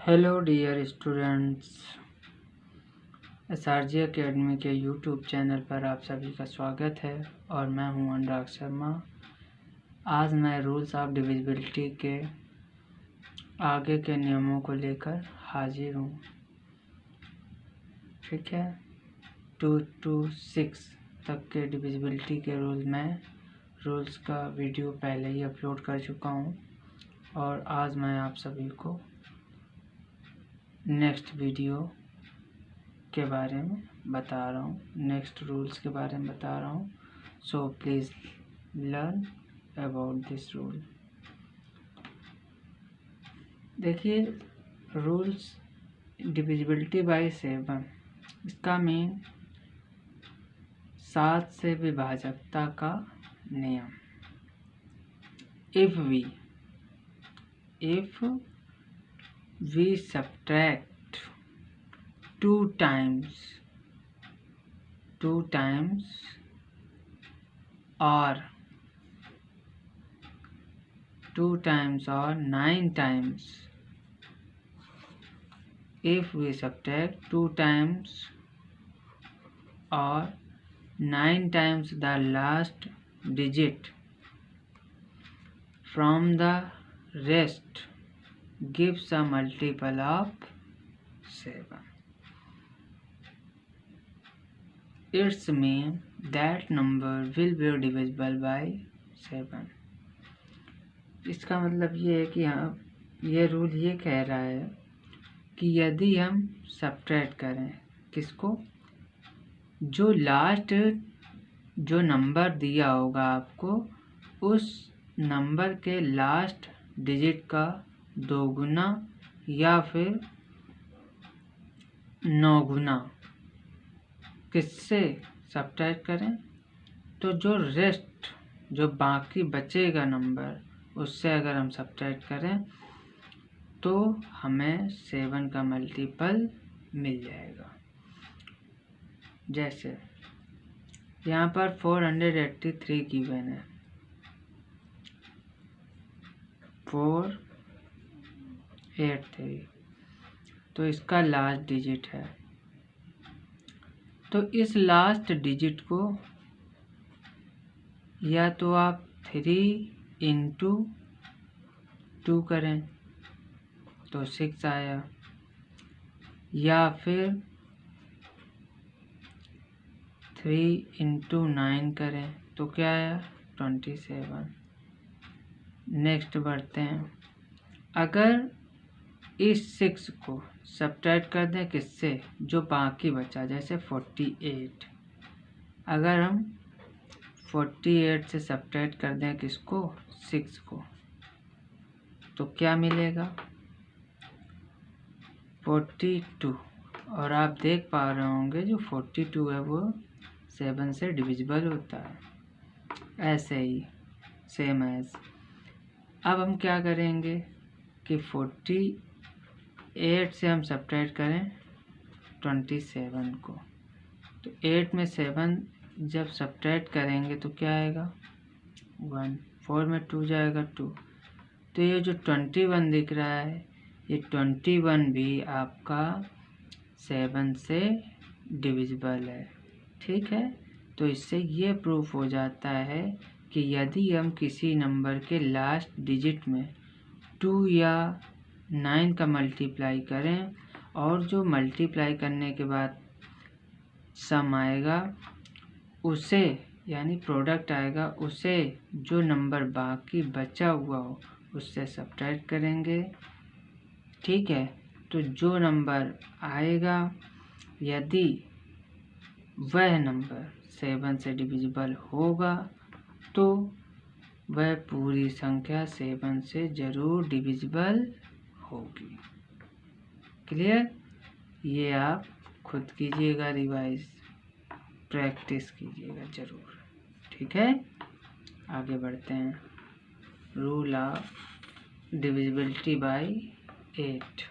Hello dear students, SRG academy के YouTube channel पर आप सभी का स्वागत है और मैं हूं अनुराग शर्मा। आज मैं रूल्स ऑफ डिविजिबिलिटी के आगे के नियमों को लेकर हाजिर हूं। ठीक है, 2 to 6 तक के डिविजिबिलिटी के रूल्स का वीडियो पहले ही अपलोड कर चुका हूं और आज मैं आप सभी को नेक्स्ट वीडियो के बारे में बता रहा हूँ, नेक्स्ट रूल्स के बारे में बता रहा हूँ। So please learn about this rule. देखिए, रूल्स डिविजिबिलिटी बाय 7, इसका मीन 7 से विभाजकता का नियम। If we subtract 2 times or 9 times, if we subtract 2 times or 9 times the last digit from the rest gives a multiple of 7. It's mean that number will be divisible by 7. इसका मतलब ये है कि ये रूल ये कह रहा है कि यदि हम सब्ट्रैक्ट करें किसको, जो लास्ट जो नंबर दिया होगा आपको, उस नंबर के लास्ट डिजिट का 2 गुना या फिर 9 गुना किससे सब्ट्रैक्ट करें, तो जो रेस्ट जो बाकी बचेगा नंबर, उससे अगर हम सब्ट्रैक्ट करें तो हमें 7 का मल्टीपल मिल जाएगा। जैसे यहाँ पर 483 गिवन है, 483, तो इसका लास्ट डिजिट है। तो इस लास्ट डिजिट को या तो आप 3 into 2 करें तो 6 आया, या फिर 3 into 9 करें तो क्या आया, 27। नेक्स्ट बढ़ते हैं। अगर इस 6 को सब्ट्रैक्ट कर दें किससे, जो बाकी बचा, जैसे 48, अगर हम 48 से सब्ट्रैक्ट कर दें किसको, 6 को, तो क्या मिलेगा, 42। और आप देख पा रहे होंगे जो 42 है वो 7 से डिविजिबल होता है। ऐसे ही सेम एज अब हम क्या करेंगे कि 48 से हम सब्ट्रैक्ट करें 27 को, तो 8 में 7 जब सब्ट्रैक्ट करेंगे तो क्या आएगा, 1। 4 में 2 जाएगा 2, तो ये जो 21 दिख रहा है, ये 21 भी आपका 7 से डिविजिबल है। ठीक है, तो इससे ये प्रूफ हो जाता है कि यदि हम किसी नंबर के लास्ट डिजिट में 2 या 9 का मल्टीप्लाई करें और जो मल्टीप्लाई करने के बाद सम आएगा, उसे यानी प्रोडक्ट आएगा, उसे जो नंबर बाकी बचा हुआ हो उससे सब्ट्रैक्ट करेंगे। ठीक है, तो जो नंबर आएगा यदि वह नंबर 7 से डिविजिबल होगा तो वह पूरी संख्या 7 से ज़रूर डिविजिबल होगी। क्लियर? ये आप खुद कीजिएगा, रिवाइज प्रैक्टिस कीजिएगा ज़रूर। ठीक है, आगे बढ़ते हैं। Rule of divisibility bye 8।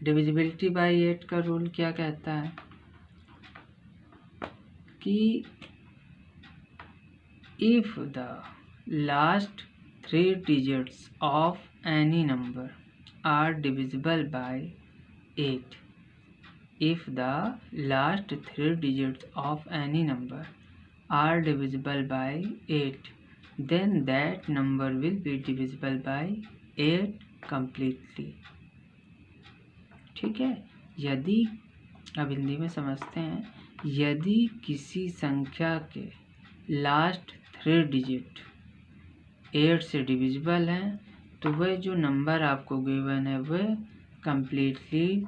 Divisibility bye 8 का रूल क्या कहता है कि if the last 3 digits of any number are divisible by 8 if the last 3 digits of any number are divisible by 8 then that number will be divisible by 8 completely। ठीक है, यदि अब हिंदी में समझते हैं, यदि किसी संख्या के लास्ट 3 डिजिट 8 से डिविजिबल हैं तो वह जो नंबर आपको गिवन है वह कंप्लीटली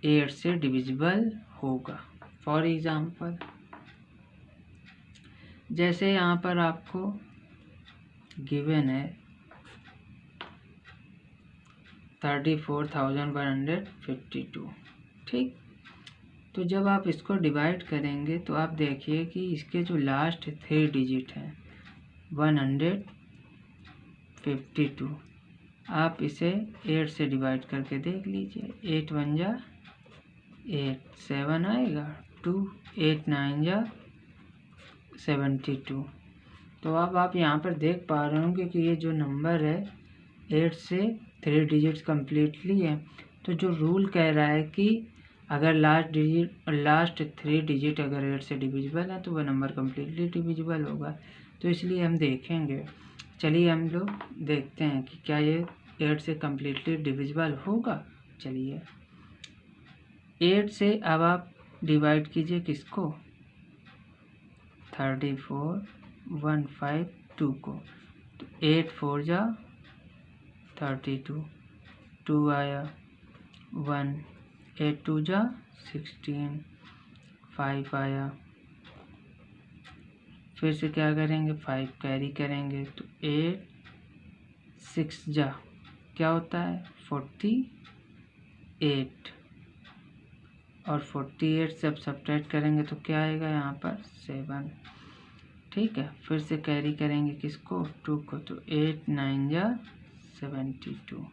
8 से डिविजिबल होगा। फॉर एग्जांपल, जैसे यहाँ पर आपको गिवन है 34,152, ठीक। तो जब आप इसको डिवाइड करेंगे तो आप देखिए कि इसके जो लास्ट 3 डिजिट हैं 152, आप इसे 8 से डिवाइड करके देख लीजिए। 8 1 जा 8, 7 आएगा 2, 8 9 जा 72। तो अब आप यहाँ पर देख पा रहे होंगे कि ये जो नंबर है 8 से 3 डिजिट्स कम्प्लीटली है। तो जो रूल कह रहा है कि अगर लास्ट 3 डिजिट अगर 8 से डिविजिबल है तो वह नंबर कम्प्लीटली डिविजिबल होगा। तो इसलिए हम देखेंगे, चलिए हम लोग देखते हैं कि क्या ये 8 से कम्प्लीटली डिविजिबल होगा। चलिए 8 से अब आप डिवाइड कीजिए किसको, 34,152 को। तो 8 4 जा 32, 2 आया 1, 8 2 जा 16, 5 आया। फिर से क्या करेंगे, 5 कैरी करेंगे तो 8 6 जा क्या होता है 48, और 48 से अब सब्ट्रैक्ट करेंगे तो क्या आएगा यहाँ पर 7, ठीक है। फिर से कैरी करेंगे किसको 2 को, तो 8 9 जा 72।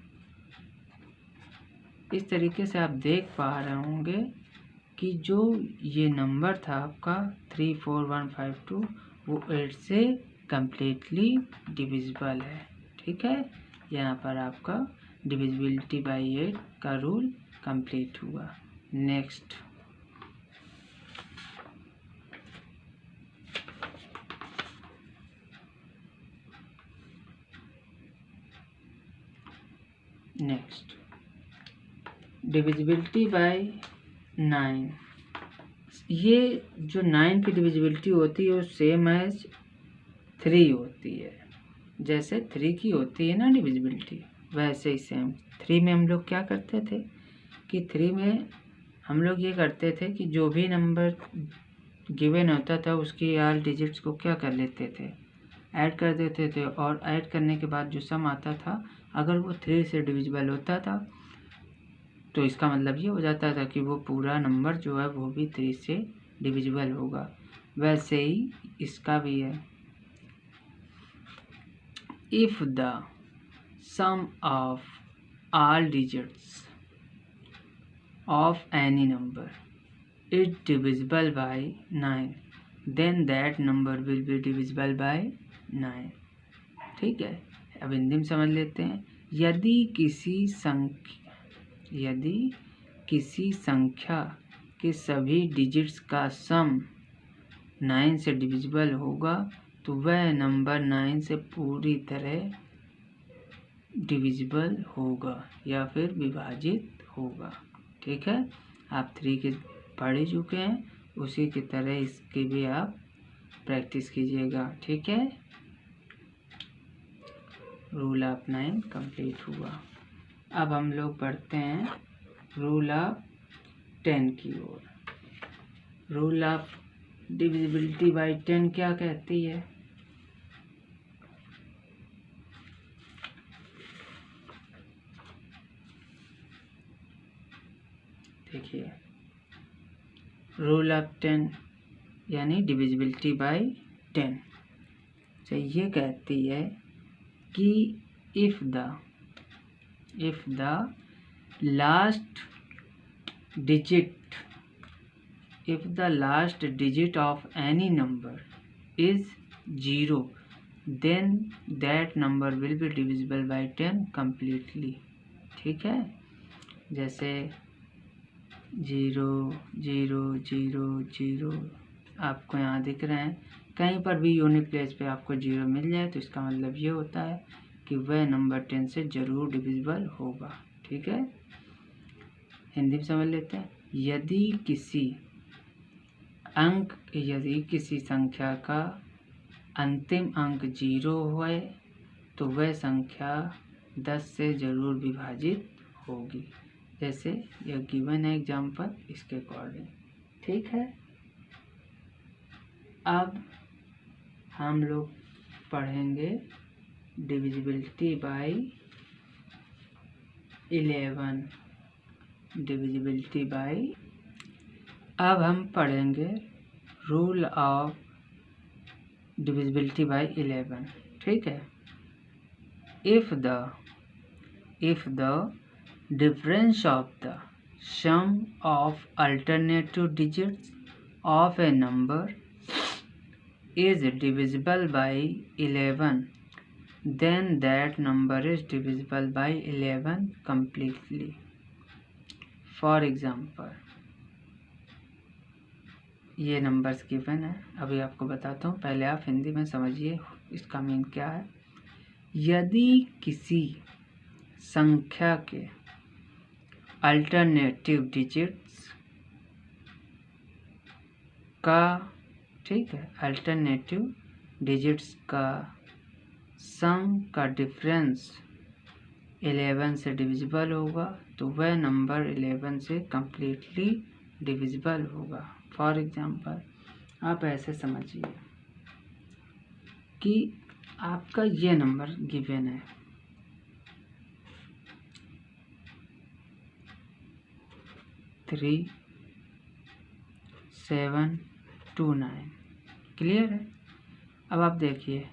इस तरीके से आप देख पा रहे होंगे कि जो ये नंबर था आपका 34,152 वो 8 से कम्प्लीटली डिविजिबल है। ठीक है, यहाँ पर आपका डिविजिबिलिटी बाय 8 का रूल कंप्लीट हुआ। Next, divisibility bye 9। ये जो 9 की डिविजिबिलिटी होती है वो सेम एज 3 होती है। जैसे 3 की होती है ना डिविजिबिलिटी, वैसे ही सेम 3 में हम लोग क्या करते थे कि 3 में हम लोग ये करते थे कि जो भी नंबर गिवन होता था उसकी ऑल डिजिट्स को क्या कर लेते थे, ऐड कर देते थे, और ऐड करने के बाद जो सम आता था अगर वो 3 से डिविजिबल होता था तो इसका मतलब ये हो जाता था कि वो पूरा नंबर जो है वो भी 3 से डिविजिबल होगा। वैसे ही इसका भी है, if the sum of all digits of any number is divisible by 9 then that number will be divisible by 9। ठीक है, अब हिंदी में समझ लेते हैं। यदि किसी संख्या के सभी डिजिट्स का सम 9 से डिविजिबल होगा तो वह नंबर 9 से पूरी तरह डिविजिबल होगा या फिर विभाजित होगा। ठीक है, आप 3 के पढ़ ही चुके हैं, उसी की तरह इसकी भी आप प्रैक्टिस कीजिएगा। ठीक है, रूल ऑफ 9 कंप्लीट हुआ। अब हम लोग बढ़ते हैं रूल ऑफ 10 की ओर। रूल ऑफ डिविजिबिलिटी बाय 10 क्या कहती है, देखिए रूल ऑफ 10 यानी डिविजिबिलिटी बाय 10 से ये कहती है कि if the last digit of any number is 0 then that number will be divisible by 10 completely। ठीक है, जैसे 0 0 0 0 आपको यहाँ दिख रहे हैं, कहीं पर भी यूनिट प्लेस पे आपको 0 मिल जाए तो इसका मतलब ये होता है कि वह नंबर 10 से ज़रूर डिविजिबल होगा। ठीक है, हिंदी में समझ लेते हैं। यदि किसी संख्या का अंतिम अंक 0 है तो वह संख्या 10 से ज़रूर विभाजित होगी। जैसे यह गिवन है एग्जाम्पल, इसके अकॉर्डिंग। ठीक है, अब हम लोग पढ़ेंगे डिविजिबिलिटी बाय 11। डिविजिबिलिटी बाय, अब हम पढ़ेंगे रूल ऑफ डिविजिबिलिटी बाय 11। ठीक है, if the difference of the sum of alternative digits of a number is divisible by 11, then that number is divisible by 11 completely। For example, ये numbers given है, अभी आपको बताता हूँ, पहले आप हिंदी में समझिए इसका मीन क्या है। यदि किसी संख्या के अल्टरनेटिव डिजिट्स का, ठीक है, अल्टरनेटिव डिजिट्स का सम का डिफरेंस 11 से डिविजिबल होगा तो वह नंबर 11 से कम्प्लीटली डिविजिबल होगा। फॉर एग्जांपल, आप ऐसे समझिए कि आपका ये नंबर गिवन है 3729। क्लियर है। अब आप देखिए,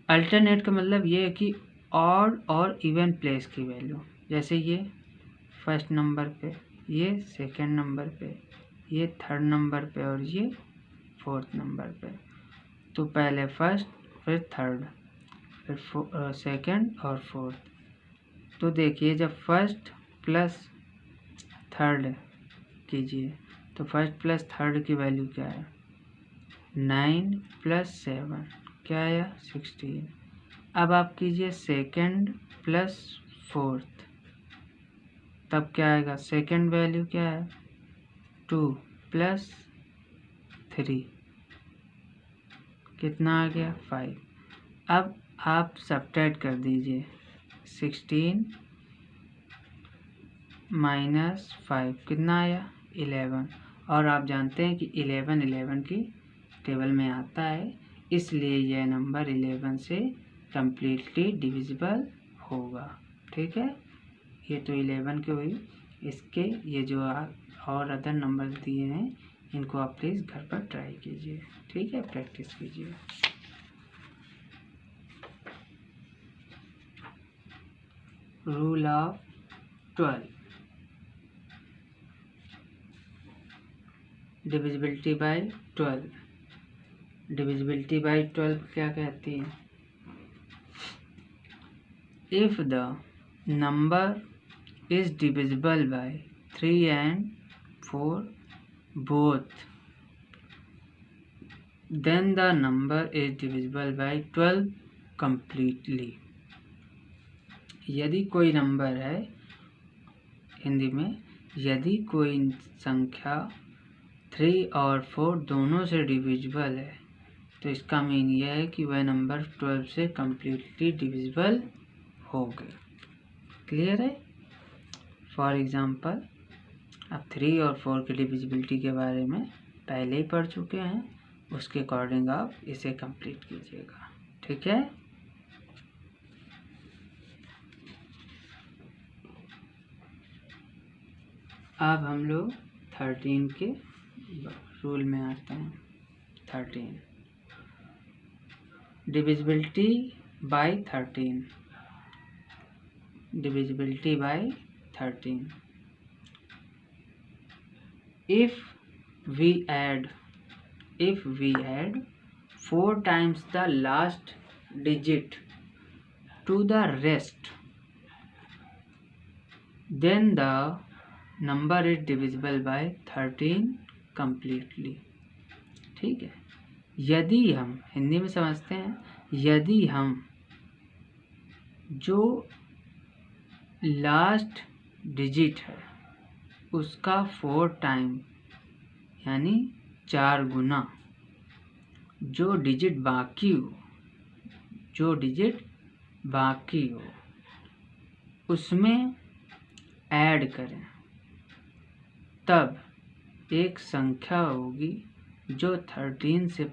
अल्टरनेट का मतलब ये है कि ऑड और इवन प्लेस की वैल्यू, जैसे ये फर्स्ट नंबर पे, ये सेकंड नंबर पे, ये थर्ड नंबर पे और ये फोर्थ नंबर पे। तो पहले फर्स्ट, फिर थर्ड, फिर सेकंड और फोर्थ। तो देखिए, जब फर्स्ट प्लस थर्ड कीजिए तो फर्स्ट प्लस थर्ड की वैल्यू क्या है, 9 प्लस 7 क्या आया, 16। अब आप कीजिए सेकंड प्लस फोर्थ, तब क्या आएगा, सेकंड वैल्यू क्या है, 2 प्लस 3 कितना आ गया, 5। अब आप सब्ट्रैक्ट कर दीजिए, 16 माइनस 5 कितना आया, 11। और आप जानते हैं कि 11 की टेबल में आता है, इसलिए यह नंबर 11 से कम्प्लीटली डिविजिबल होगा। ठीक है, ये तो 11 के हुई। इसके ये जो और अदर नंबर दिए हैं, इनको आप प्लीज़ घर पर ट्राई कीजिए। ठीक है, प्रैक्टिस कीजिए। Rule of 12, divisibility bye 12। Divisibility bye 12 क्या कहती है, if the number is divisible bye 3 and 4 both, then the number is divisible by 12 completely। यदि कोई नंबर है, हिंदी में, यदि कोई संख्या 3 और 4 दोनों से डिविजिबल है तो इसका मीन यह है कि वह नंबर 12 से कम्प्लीटली डिविजिबल हो गए। क्लियर है। फॉर एग्जांपल, आप 3 और 4 की डिविजिबिलिटी के बारे में पहले ही पढ़ चुके हैं, उसके अकॉर्डिंग आप इसे कंप्लीट कीजिएगा। ठीक है, अब हम लोग 13 के रूल में आते हैं। 13, divisibility bye 13। Divisibility bye 13, if we add 4 times the last digit to the rest, then the number is divisible by 13 completely। ठीक है, यदि हम हिंदी में समझते हैं, यदि हम जो लास्ट डिजिट है उसका 4 टाइम यानी 4 गुना जो डिजिट बाकी हो उसमें ऐड करें, तब एक संख्या होगी जो 13 से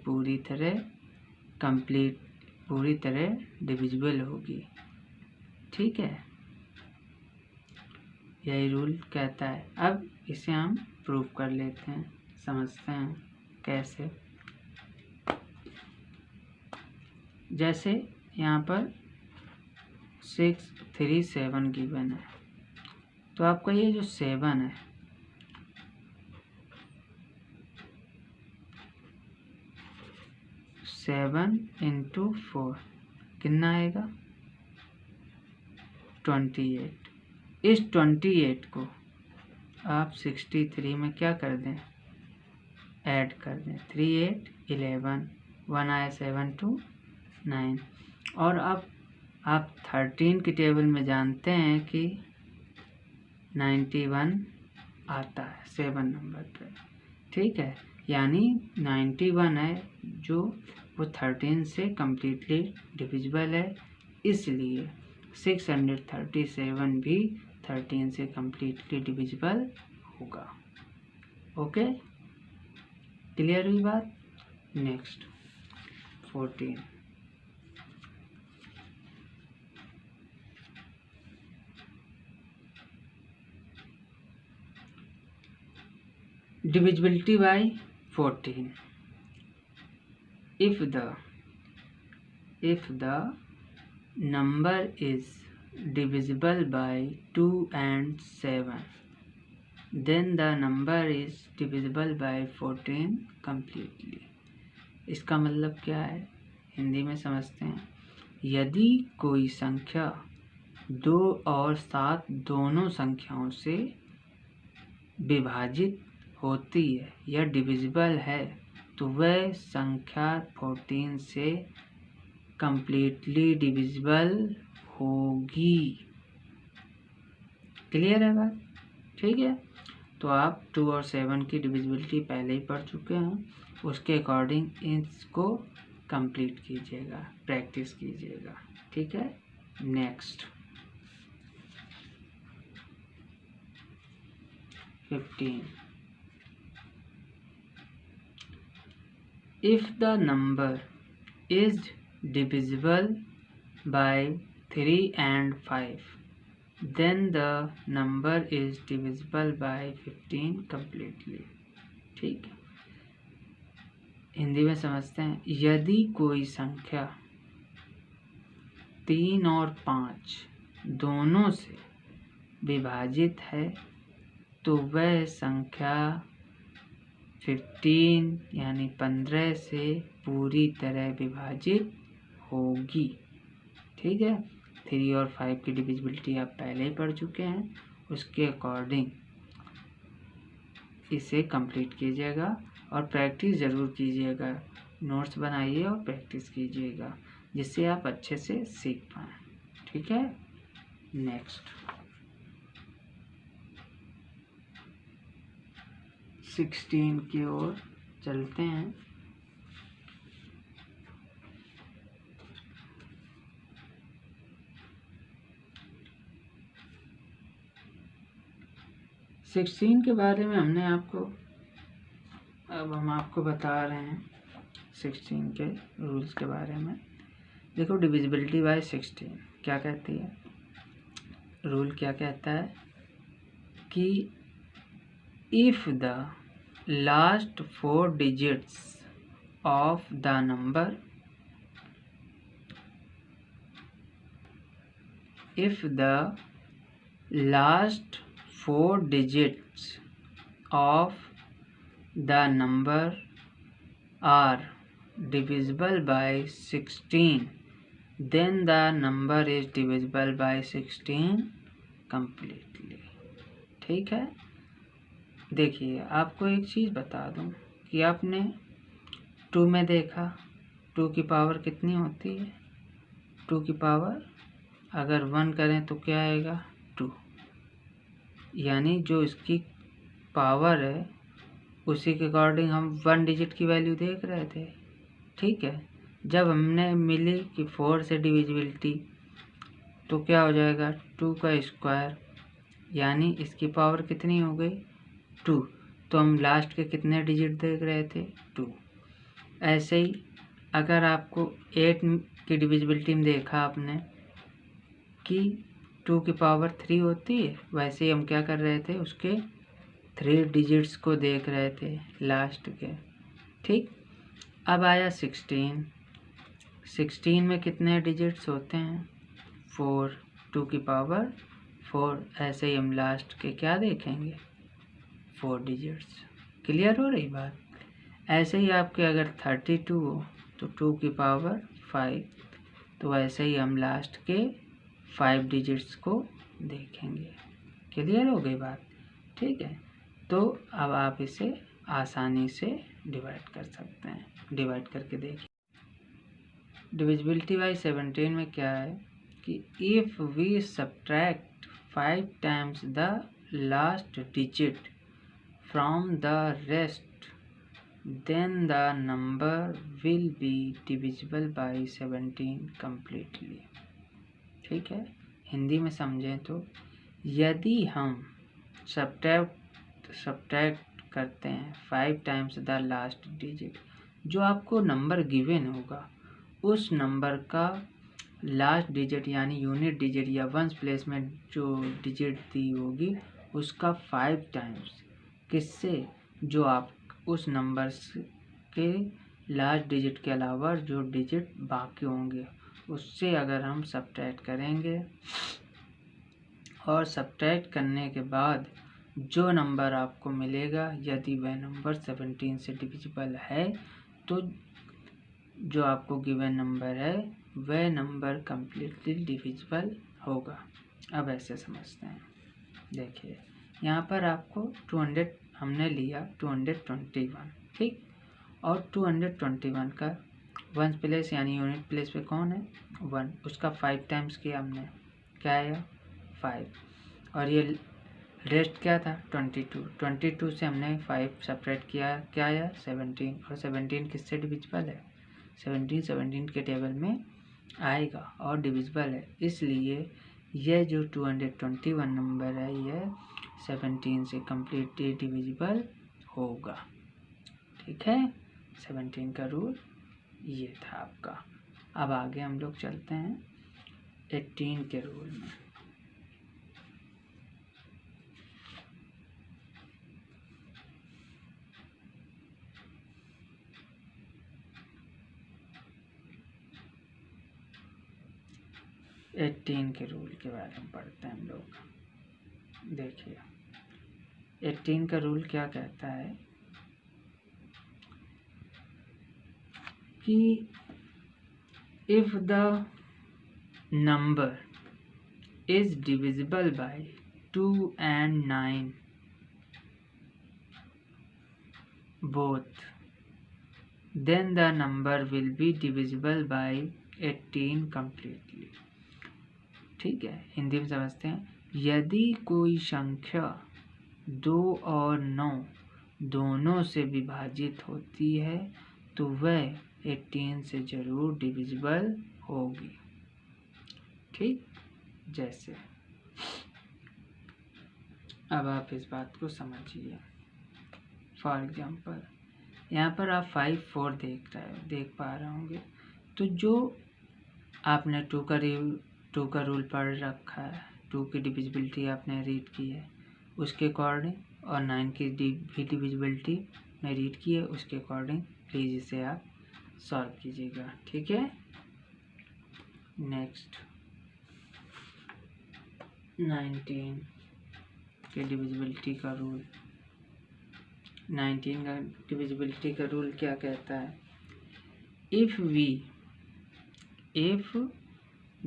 पूरी तरह डिविजिबल होगी। ठीक है, यही रूल कहता है। अब इसे हम प्रूव कर लेते हैं, समझते हैं कैसे। जैसे यहाँ पर 6 3 7 गिवन है, तो आपका ये जो 7 है, 7 × 4 कितना आएगा? 28। इस 28 को आप 63 में क्या कर दें? ऐड कर दें। 3 8 11, 1 आया 7 2 9। और अब आप 13 की टेबल में जानते हैं कि 91 आता है 7 नंबर पे। ठीक है, यानी 91 है जो वो 13 से कम्प्लीटली डिविजिबल है, इसलिए 637 भी 13 से कम्प्लीटली डिविजिबल होगा। ओके, क्लियर हुई बात? Next 14। divisibility by 14। if the number is divisible by 2 and 7, then the number is divisible by 14 completely। इसका मतलब क्या है, हिंदी में समझते हैं। यदि कोई संख्या 2 और 7 दोनों संख्याओं से विभाजित होती है या डिविजिबल है, तो वह संख्या 14 से कंप्लीटली डिविजिबल होगी। क्लियर है बात? ठीक है, तो आप 2 और 7 की डिविजिबिलिटी पहले ही पढ़ चुके हैं, उसके अकॉर्डिंग इसको कंप्लीट कीजिएगा, प्रैक्टिस कीजिएगा। ठीक है, next 15। if the number is divisible by 3 and 5, then the number is divisible by 15 completely। ठीक है, हिंदी में समझते हैं। यदि कोई संख्या 3 और 5 दोनों से विभाजित है, तो वह संख्या 15 यानी 15 से पूरी तरह विभाजित होगी। ठीक है, 3 और 5 की डिविजिबिलिटी आप पहले ही पढ़ चुके हैं, उसके अकॉर्डिंग इसे कंप्लीट कीजिएगा और प्रैक्टिस ज़रूर कीजिएगा। नोट्स बनाइए और प्रैक्टिस कीजिएगा, जिससे आप अच्छे से सीख पाएँ। ठीक है, नेक्स्ट 16 की ओर चलते हैं। सिक्सटीन के बारे में हमने आपको, अब हम आपको बता रहे हैं 16 के रूल्स के बारे में। देखो, डिविजिबिलिटी बाय 16 क्या कहती है, रूल क्या कहता है कि if the last 4 digits of the number, if the last 4 digits of the number are divisible by 16, then the number is divisible by 16 completely. ठीक है, देखिए आपको एक चीज़ बता दूं कि आपने 2 में देखा 2 की पावर कितनी होती है, 2 की पावर अगर 1 करें तो क्या आएगा 2, यानी जो इसकी पावर है उसी के अकॉर्डिंग हम 1 डिजिट की वैल्यू देख रहे थे। ठीक है, जब हमने मिली कि 4 से डिविजिबिलिटी तो क्या हो जाएगा 2 का स्क्वायर, यानी इसकी पावर कितनी हो गई 2, तो हम लास्ट के कितने डिजिट देख रहे थे 2। ऐसे ही अगर आपको 8 की डिविजिबिलिटी में देखा आपने कि 2 की पावर 3 होती है, वैसे ही हम क्या कर रहे थे उसके 3 डिजिट्स को देख रहे थे लास्ट के। ठीक, अब आया 16 में कितने डिजिट्स होते हैं 4, 2 की पावर 4, ऐसे ही हम लास्ट के क्या देखेंगे 4 डिजिट्स। क्लियर हो रही बात। ऐसे ही आपके अगर 32 हो तो 2 की पावर 5, तो ऐसे ही हम लास्ट के 5 डिजिट्स को देखेंगे। क्लियर हो गई बात। ठीक है, तो अब आप इसे आसानी से डिवाइड कर सकते हैं। डिवाइड करके देखिए, डिविजिबिलिटी बाई 17 में क्या है कि if we subtract 5 times the last digit from the rest then the number will be divisible by 17 completely. ठीक है, हिंदी में समझें तो यदि हम सब्ट्रैक्ट करते हैं 5 टाइम्स द लास्ट डिजिट, जो आपको नंबर गिवन होगा उस नंबर का लास्ट डिजिट यानी यूनिट डिजिट या वंस प्लेस में जो डिजिट दी होगी उसका 5 टाइम्स, किससे, जो आप उस नंबर के लास्ट डिजिट के अलावा जो डिजिट बाकी होंगे उससे अगर हम सब्ट्रैक्ट करेंगे और सब्ट्रैक्ट करने के बाद जो नंबर आपको मिलेगा यदि वह नंबर 17 से डिविजिबल है तो जो आपको गिवन नंबर है वह नंबर कम्प्लीटली डिविजिबल होगा। अब ऐसे समझते हैं, देखिए यहाँ पर आपको 200 हमने लिया 221, ठीक, और 221 का वंस प्लेस यानी यूनिट प्लेस पे कौन है 1, उसका 5 टाइम्स किया हमने, क्या आया 5, और ये रेस्ट क्या था 22 से हमने 5 सेपरेट किया, क्या आया 17, और 17 किससे डिविजिबल है 17 के टेबल में आएगा और डिविजिबल है, इसलिए यह जो 221 नंबर है यह 17 से कम्प्लीटली डिविजिबल होगा। ठीक है, 17 का रूल ये था आपका। अब आगे हम लोग चलते हैं 18 के रूल में। एटीन के रूल के बारे में पढ़ते हैं हम लोग। देखिए 18 का रूल क्या कहता है कि if the number is divisible bye 2 and 9 both, then the number will be divisible by 18 completely। ठीक है, हिंदी में समझते हैं, यदि कोई संख्या 2 और 9 दोनों से विभाजित होती है तो वह 18 से जरूर डिविजिबल होगी। ठीक, जैसे अब आप इस बात को समझिए। फॉर एग्जांपल यहाँ पर आप 5 4 देख पा रहे होंगे, तो जो आपने 2 का रूल पढ़ रखा है, 2 की डिविजिबिलिटी आपने रीड की है उसके अकॉर्डिंग, और 9 की भी डिविजिबिलिटी में रीड की है उसके अकॉर्डिंग प्लीज़ इसे आप सॉल्व कीजिएगा। ठीक है, नेक्स्ट 19 के डिविजिबिलिटी का रूल। 19 का डिविजिबिलिटी का रूल क्या कहता है, if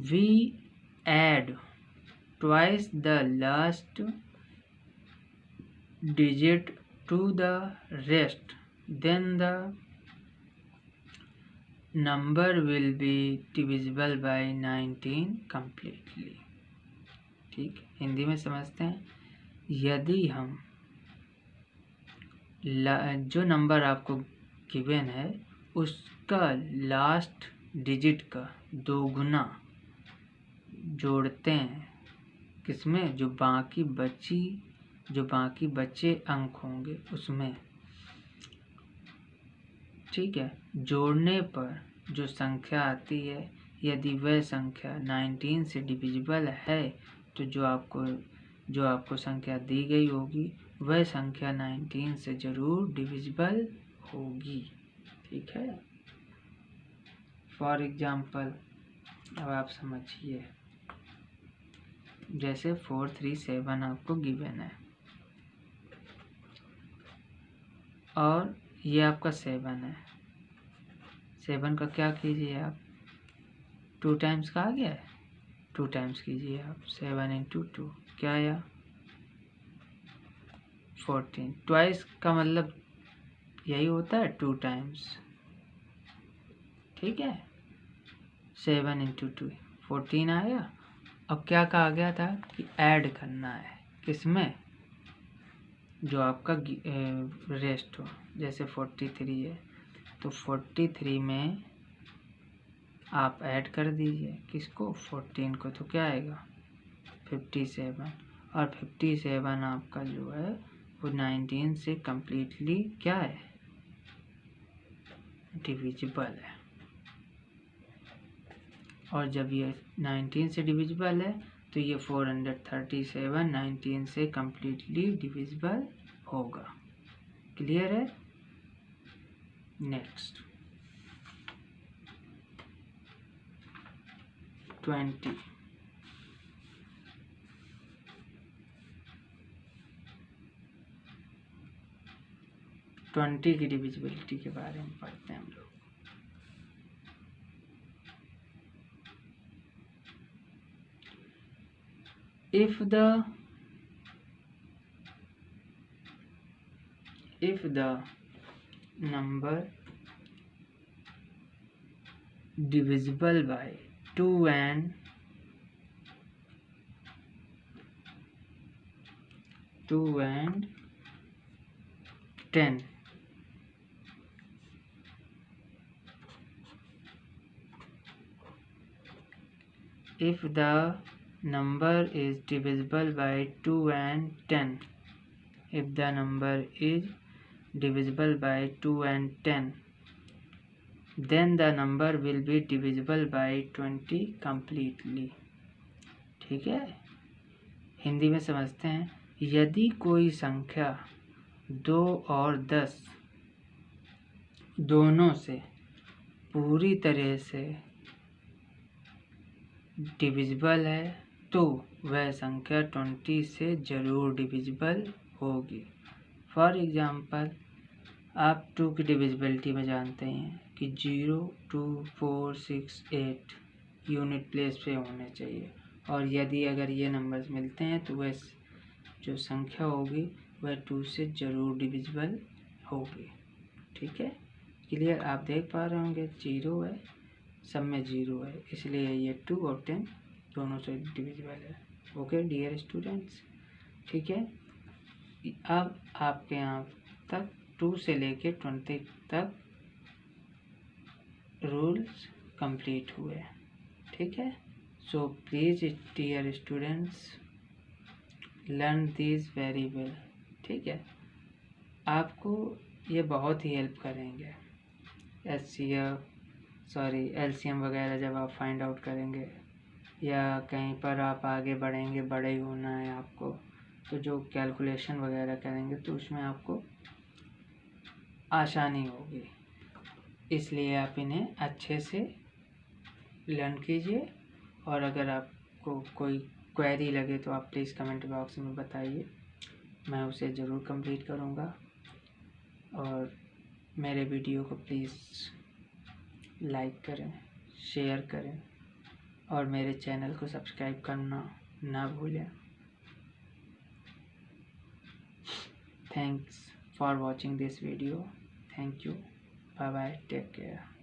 we add twice the last digit to the rest, then the number will be divisible by 19 completely। ठीक, हिंदी में समझते हैं। यदि हम जो नंबर आपको गिवन है उसका लास्ट डिजिट का 2 गुना जोड़ते हैं किसमें, जो बाकी बचे अंक होंगे उसमें। ठीक है, जोड़ने पर जो संख्या आती है, यदि वह संख्या 19 से डिविजिबल है तो जो आपको संख्या दी गई होगी वह संख्या 19 से जरूर डिविजिबल होगी। ठीक है, फॉर एग्जाम्पल अब आप समझिए, जैसे 437 आपको गिवन है और ये आपका 7 है। 7 का क्या कीजिए आप, 2 टाइम्स का आ गया है, 2 टाइम्स कीजिए आप। 7 इंटू 2 क्या आया, 14। ट्वाइस का मतलब यही होता है 2 टाइम्स। ठीक है, 7 इंटू 2 14 आया। अब क्या कहा गया था कि ऐड करना है किसमें, जो आपका रेस्ट हो। जैसे 43 है तो 43 में आप ऐड कर दीजिए किसको, 14 को, तो क्या आएगा 57। और 57 आपका जो है वो 19 से कम्प्लीटली क्या है, डिविजिबल है। और जब ये 19 से डिविजिबल है तो ये 437 19 से कम्प्लीटली डिविजिबल होगा। क्लियर है। नेक्स्ट 20। की डिविजिबिलिटी के बारे में पढ़ते हैं हम लोग। If the number divisible by 2 and 10, if the number is divisible by 2 and 10, if the number is divisible by 2 and 10, then the number will be divisible by 20 completely। ठीक है, हिंदी में समझते हैं। यदि कोई संख्या 2 और 10 दोनों से पूरी तरह से डिविजिबल है तो वह संख्या 20 से जरूर डिविजिबल होगी। फॉर एग्जाम्पल आप 2 की डिविजिबिलिटी में जानते हैं कि 0, 2, 4, 6, 8 यूनिट प्लेस पे होने चाहिए। और यदि अगर ये नंबर्स मिलते हैं तो वह जो संख्या होगी वह 2 से जरूर डिविजिबल होगी। ठीक है, क्लियर। आप देख पा रहे होंगे 0 है, सब में 0 है, इसलिए ये 2 और 10 दोनों से डिविजिबल है। ओके डियर स्टूडेंट्स, ठीक है। अब आपके यहाँ तक 2 से लेके 20 तक रूल्स कंप्लीट हुए। ठीक है, so please dear students learn this very well. ठीक है, आपको ये बहुत ही हेल्प करेंगे। एलसीएम वगैरह जब आप फाइंड आउट करेंगे या कहीं पर आप आगे बढ़ेंगे, बड़े ही होना है आपको, तो जो कैलकुलेशन वगैरह करेंगे तो उसमें आपको आसानी होगी। इसलिए आप इन्हें अच्छे से लर्न कीजिए। और अगर आपको कोई क्वेरी लगे तो आप प्लीज़ कमेंट बॉक्स में बताइए, मैं उसे ज़रूर कंप्लीट करूँगा। और मेरे वीडियो को प्लीज़ लाइक करें, शेयर करें और मेरे चैनल को सब्सक्राइब करना ना भूलें। Thanks for watching this video. Thank you. Bye bye, take care.